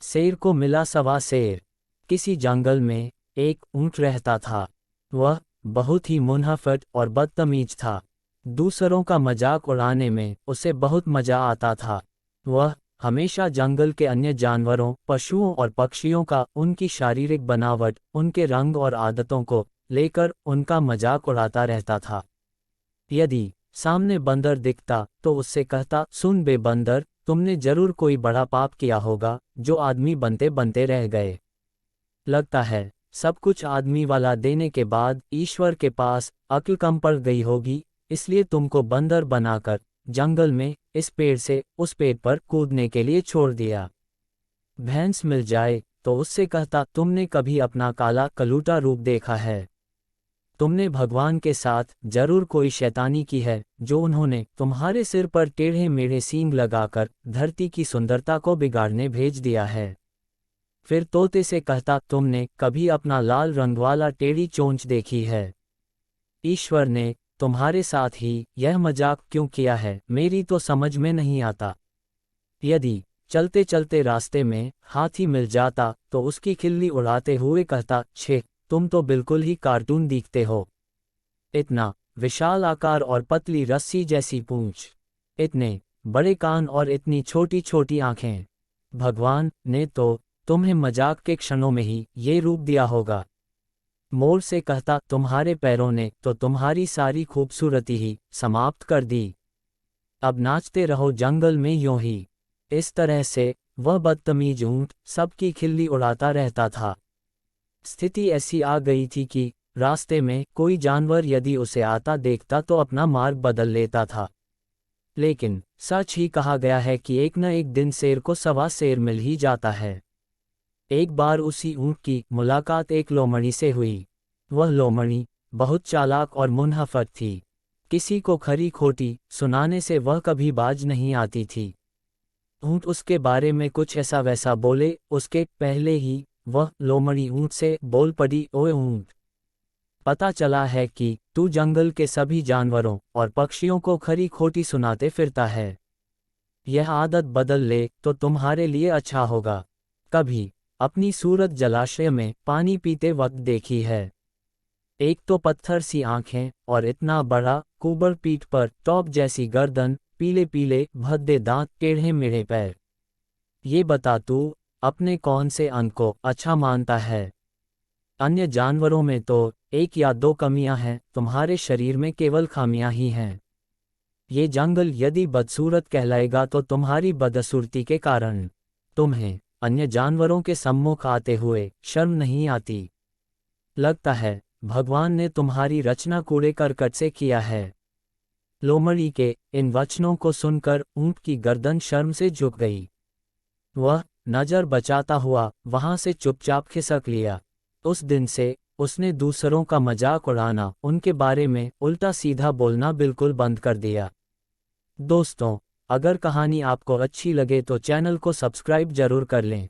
शेर को मिला सवा शेर। किसी जंगल में एक ऊंट रहता था। वह बहुत ही मुनहफट और बदतमीज था। दूसरों का मजाक उड़ाने में उसे बहुत मजा आता था। वह हमेशा जंगल के अन्य जानवरों, पशुओं और पक्षियों का उनकी शारीरिक बनावट, उनके रंग और आदतों को लेकर उनका मजाक उड़ाता रहता था। यदि सामने बंदर दिखता तो उससे कहता, सुन बे बंदर, तुमने जरूर कोई बड़ा पाप किया होगा जो आदमी बनते बनते रह गए। लगता है सब कुछ आदमी वाला देने के बाद ईश्वर के पास अक्ल कम पड़ गई होगी, इसलिए तुमको बंदर बनाकर जंगल में इस पेड़ से उस पेड़ पर कूदने के लिए छोड़ दिया। भैंस मिल जाए तो उससे कहता, तुमने कभी अपना काला कलूटा रूप देखा है? तुमने भगवान के साथ जरूर कोई शैतानी की है जो उन्होंने तुम्हारे सिर पर टेढ़े मेढ़े सींग लगाकर धरती की सुंदरता को बिगाड़ने भेज दिया है। फिर तोते से कहता, तुमने कभी अपना लाल रंग वाला टेढ़ी चोंच देखी है? ईश्वर ने तुम्हारे साथ ही यह मजाक क्यों किया है, मेरी तो समझ में नहीं आता। यदि चलते चलते रास्ते में हाथी मिल जाता तो उसकी खिल्ली उड़ाते हुए कहता, छे, तुम तो बिल्कुल ही कार्टून दिखते हो। इतना विशाल आकार और पतली रस्सी जैसी पूंछ, इतने बड़े कान और इतनी छोटी छोटी आंखें। भगवान ने तो तुम्हें मजाक के क्षणों में ही ये रूप दिया होगा। मोर से कहता, तुम्हारे पैरों ने तो तुम्हारी सारी खूबसूरती ही समाप्त कर दी। अब नाचते रहो जंगल में यूं ही। इस तरह से वह बदतमीज ऊंट सबकी खिल्ली उड़ाता रहता था। स्थिति ऐसी आ गई थी कि रास्ते में कोई जानवर यदि उसे आता देखता तो अपना मार्ग बदल लेता था। लेकिन सच ही कहा गया है कि एक न एक दिन शेर को सवा शेर मिल ही जाता है। एक बार उसी ऊंट की मुलाकात एक लोमड़ी से हुई। वह लोमड़ी बहुत चालाक और मुनहफट थी। किसी को खरी खोटी सुनाने से वह कभी बाज नहीं आती थी। ऊंट उसके बारे में कुछ ऐसा वैसा बोले, उसके पहले ही वह लोमड़ी ऊंट से बोल पड़ी, ओए ऊंट, पता चला है कि तू जंगल के सभी जानवरों और पक्षियों को खरी खोटी सुनाते फिरता है। यह आदत बदल ले तो तुम्हारे लिए अच्छा होगा। कभी अपनी सूरत जलाशय में पानी पीते वक्त देखी है? एक तो पत्थर सी आंखें और इतना बड़ा कुबड़ पीठ पर टॉप जैसी गर्दन, पीले पीले भद्दे दांत, टेढ़े मेढ़े पैर। ये बता तू अपने कौन से अंग को अच्छा मानता है? अन्य जानवरों में तो एक या दो कमियां हैं, तुम्हारे शरीर में केवल खामियां ही हैं। ये जंगल यदि बदसूरत कहलाएगा तो तुम्हारी बदसूरती के कारण। तुम्हें अन्य जानवरों के सम्मुख आते हुए शर्म नहीं आती। लगता है भगवान ने तुम्हारी रचना कूड़े करकट से किया है। लोमड़ी के इन वचनों को सुनकर ऊंट की गर्दन शर्म से झुक गई। वह नजर बचाता हुआ वहां से चुपचाप खिसक लिया। उस दिन से उसने दूसरों का मजाक उड़ाना, उनके बारे में उल्टा सीधा बोलना बिल्कुल बंद कर दिया। दोस्तों, अगर कहानी आपको अच्छी लगे तो चैनल को सब्सक्राइब जरूर कर लें।